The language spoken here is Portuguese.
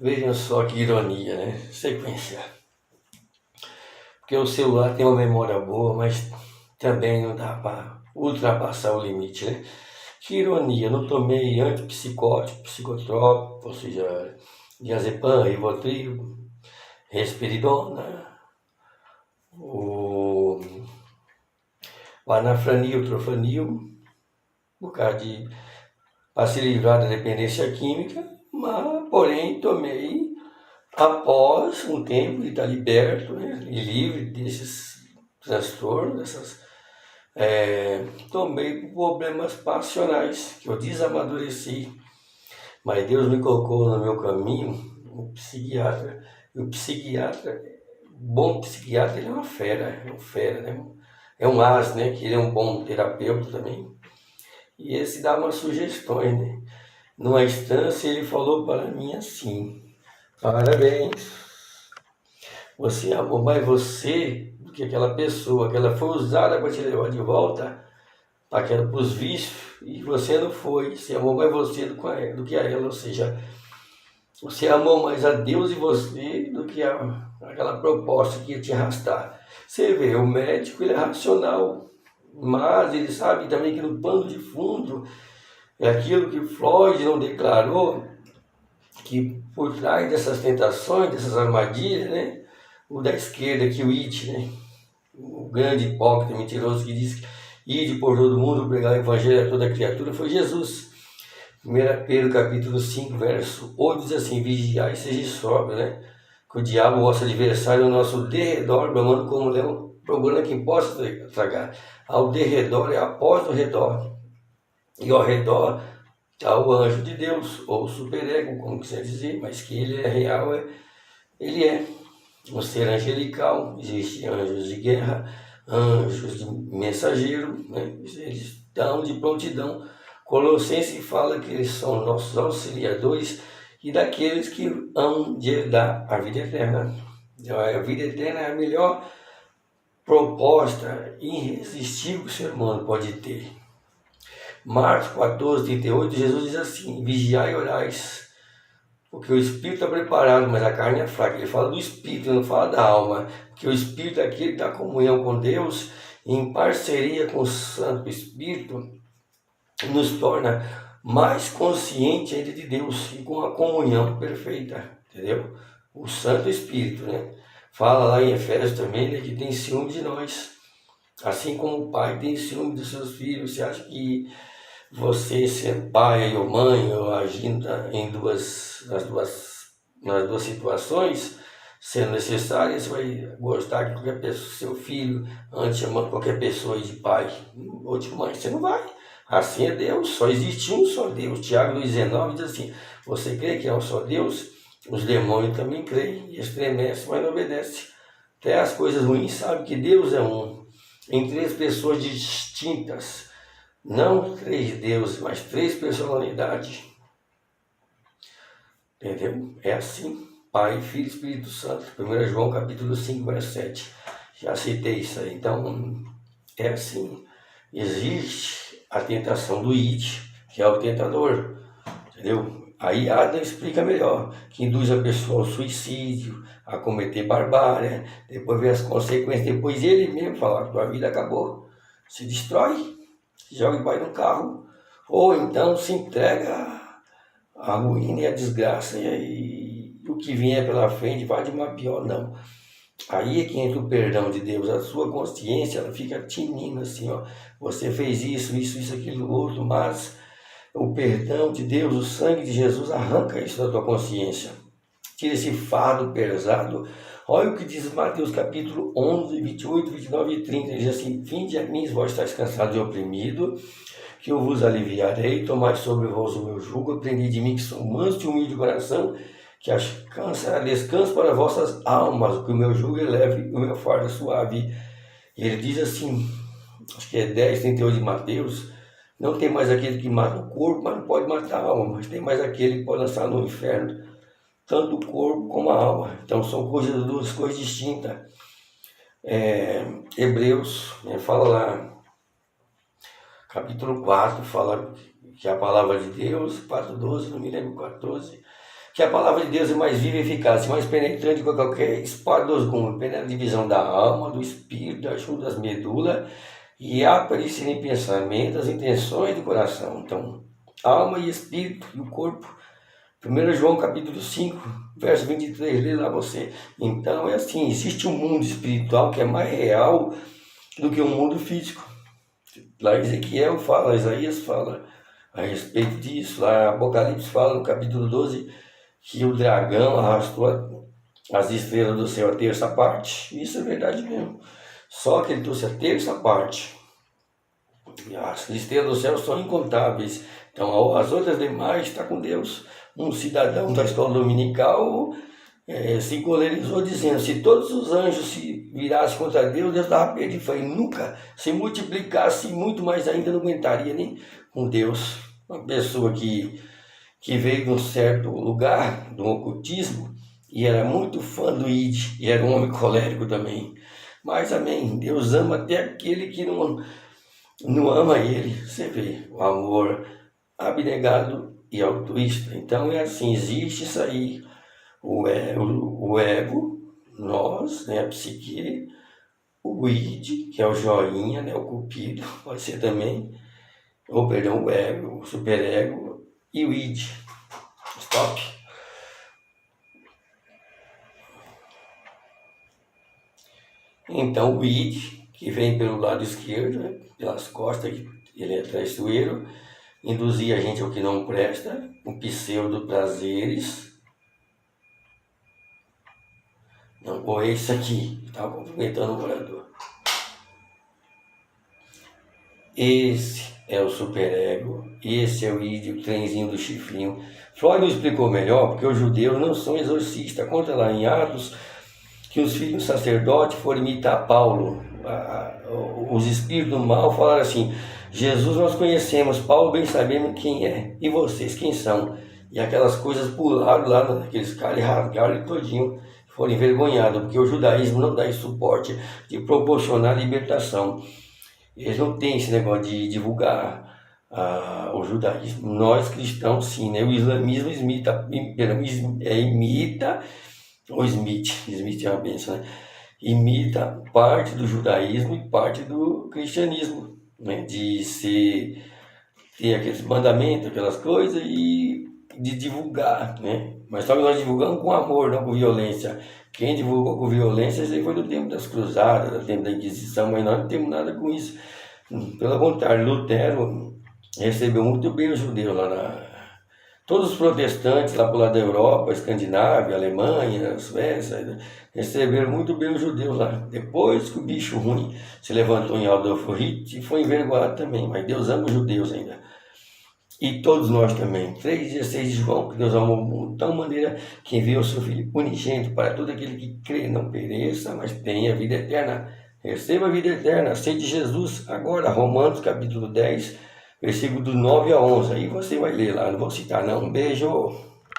Vejam só que ironia, né? Sequência. Porque o celular tem uma memória boa, mas também não dá para ultrapassar o limite, né? Que ironia, não tomei antipsicótico, psicotrópico, ou seja, diazepam, Rivotril, risperidona, o anafranil, trofanil, por causa de para se livrar da dependência química, mas porém tomei após um tempo de estar liberto, né, e livre desses transtornos, tomei por problemas passionais, que eu desamadureci, mas Deus me colocou no meu caminho um psiquiatra, e o psiquiatra, bom psiquiatra, ele é uma fera, né? É um as, né? Que ele é um bom terapeuta também. E esse dá umas sugestões, né? Numa instância ele falou para mim assim: parabéns, você amou mais você do que aquela pessoa, que ela foi usada para te levar de volta para os vícios, e você não foi, você amou mais você do que a ela, ou seja, você amou mais a Deus e você do que aquela proposta que ia te arrastar. Você vê, o médico ele é racional, mas ele sabe também que no pano de fundo é aquilo que Freud não declarou, que por trás dessas tentações, dessas armadilhas, né, o da esquerda, que o It, né, o grande hipócrita mentiroso que disse ide por todo mundo pregar o evangelho a toda criatura, foi Jesus. 1 Pedro capítulo 5, verso 8 diz assim: vigiai e seja sóbrio, né? Que o diabo, vosso adversário, é o nosso derredor, bramando como leão, procurando quem possa tragar. Ao derredor é após o redor, e ao redor está o anjo de Deus, ou superego, como quiser dizer, mas que ele é real, ele é um ser angelical. Existem anjos de guerra, anjos de mensageiro, né? Eles estão de prontidão. Colossenses fala que eles são nossos auxiliadores e daqueles que hão de herdar a vida eterna. A vida eterna é a melhor proposta irresistível que o ser humano pode ter. Marcos 14, 38, Jesus diz assim: vigiai e orais, porque o espírito está preparado, mas a carne é fraca. Ele fala do espírito, não fala da alma, porque o espírito é aquele que dá comunhão com Deus, em parceria com o Santo Espírito, nos torna mais consciente ainda de Deus e com a comunhão perfeita, entendeu? O Santo Espírito, né? Fala lá em Efésios também, né, que tem ciúme de nós, assim como o pai tem ciúme dos seus filhos. Você acha que você ser pai ou mãe ou agindo nas duas situações, sendo necessário, você vai gostar que qualquer pessoa, seu filho, antes chamando qualquer pessoa de pai ou de mãe? Você não vai. Assim é Deus, só existe um só Deus. Tiago 2,19 diz assim: você crê que é um só Deus? Os demônios também creem e estremecem, mas não obedecem. Até as coisas ruins sabem que Deus é um, em três pessoas distintas. Não três deuses, mas três personalidades. Entendeu? É assim. Pai, Filho e Espírito Santo. 1 João capítulo 5, verso 7. Já citei isso aí. Então, é assim. Existe a tentação do It, que é o tentador. Entendeu? Aí Adam explica melhor, que induz a pessoa ao suicídio, a cometer barbárie, depois vê as consequências, depois ele mesmo fala: tua vida acabou, se destrói, se joga debaixo do carro, ou então se entrega à ruína e à desgraça, e o que vier pela frente vai de uma pior, não. Aí é que entra o perdão de Deus, a sua consciência, ela fica tinindo assim, ó, você fez isso, aquilo, outro, mas o perdão de Deus, o sangue de Jesus arranca isso da tua consciência, tira esse fardo pesado. Olha o que diz Mateus capítulo 11, 28, 29 e 30, ele diz assim: vinde a mim, vós estáis cansados e oprimidos, que eu vos aliviarei, tomai sobre vós o meu jugo, aprendi de mim que sou manso e humilde de coração, que alcançará descanso para vossas almas, que o meu jugo é leve e o meu fardo é suave. E ele diz assim, acho que é 10, 38 de Mateus: não tem mais aquele que mata o corpo, mas não pode matar a alma, mas tem mais aquele que pode lançar no inferno, tanto o corpo como a alma. Então são duas coisas distintas. Hebreus, né, fala lá, capítulo 4, fala que a palavra de Deus, 4:12, não me lembro, 14, que a palavra de Deus é mais viva e eficaz, mais penetrante que qualquer espada dos gumes, penetra a divisão da alma, do espírito, ajuda as medulas e abre em pensamento, as intenções do coração. Então, alma e espírito e o corpo. 1 João capítulo 5, verso 23, lê lá você. Então é assim, existe um mundo espiritual que é mais real do que o mundo físico. Lá Ezequiel fala, Isaías fala a respeito disso, lá Apocalipse fala no capítulo 12 que o dragão arrastou as estrelas do céu a terça parte. Isso é verdade mesmo. Só que ele trouxe a terça parte. As estrelas do céu são incontáveis. Então as outras demais estão com Deus. Um cidadão da escola dominical se encolerizou dizendo: se todos os anjos se virassem contra Deus, Deus estava perdido. Foi nunca. Se multiplicasse muito mais ainda, não aguentaria nem com Deus. Uma pessoa que veio de um certo lugar, do ocultismo, e era muito fã do Id, e era um homem colérico também. Mas, amém, Deus ama até aquele que não ama ele. Você vê, o amor abnegado e altruísta. Então é assim, existe isso aí, o ego, nós, né, a psique, o id, que é o joinha, né, o cupido, pode ser também, ou perdão, o ego, o superego, e o id. Stop. Então o id, que vem pelo lado esquerdo, né, pelas costas, ele é traiçoeiro, induzir a gente ao que não presta, com pseudo-prazeres. Não, ou esse aqui, estava cumprimentando o morador. Esse é o superego, esse é o id, o trenzinho do chifrinho. Freud nos explicou melhor, porque os judeus não são exorcistas. Conta lá em Atos que os filhos sacerdotes foram imitar Paulo. Os espíritos do mal falaram assim: Jesus nós conhecemos, Paulo bem sabemos quem é, e vocês quem são? E aquelas coisas pularam lá naqueles caras e rasgaram ele todinho, foram envergonhados, porque o judaísmo não dá esse suporte de proporcionar libertação. Eles não têm esse negócio de divulgar o judaísmo. Nós cristãos sim, né? O islamismo imita ou Smith é uma benção, né? Imita parte do judaísmo e parte do cristianismo, né? De ter aqueles mandamentos, aquelas coisas e de divulgar, né? Mas só que nós divulgamos com amor, não com violência. Quem divulgou com violência, isso aí foi do tempo das cruzadas, do tempo da Inquisição, mas nós não temos nada com isso. Pelo contrário, Lutero recebeu muito bem os judeus lá todos os protestantes lá pro lado da Europa, Escandinávia, Alemanha, Suécia, receberam muito bem os judeus lá. Depois que o bicho ruim se levantou em Adolf Hitler, foi envergonhado também, mas Deus ama os judeus ainda. E todos nós também. 3,16 de João, que Deus amou o mundo de tal maneira que enviou o seu Filho unigênito para todo aquele que crê, não pereça, mas tenha vida eterna. Receba a vida eterna, aceite Jesus agora. Romanos capítulo 10, versículo do 9 a 11. Aí você vai ler lá, não vou citar não. Um beijo.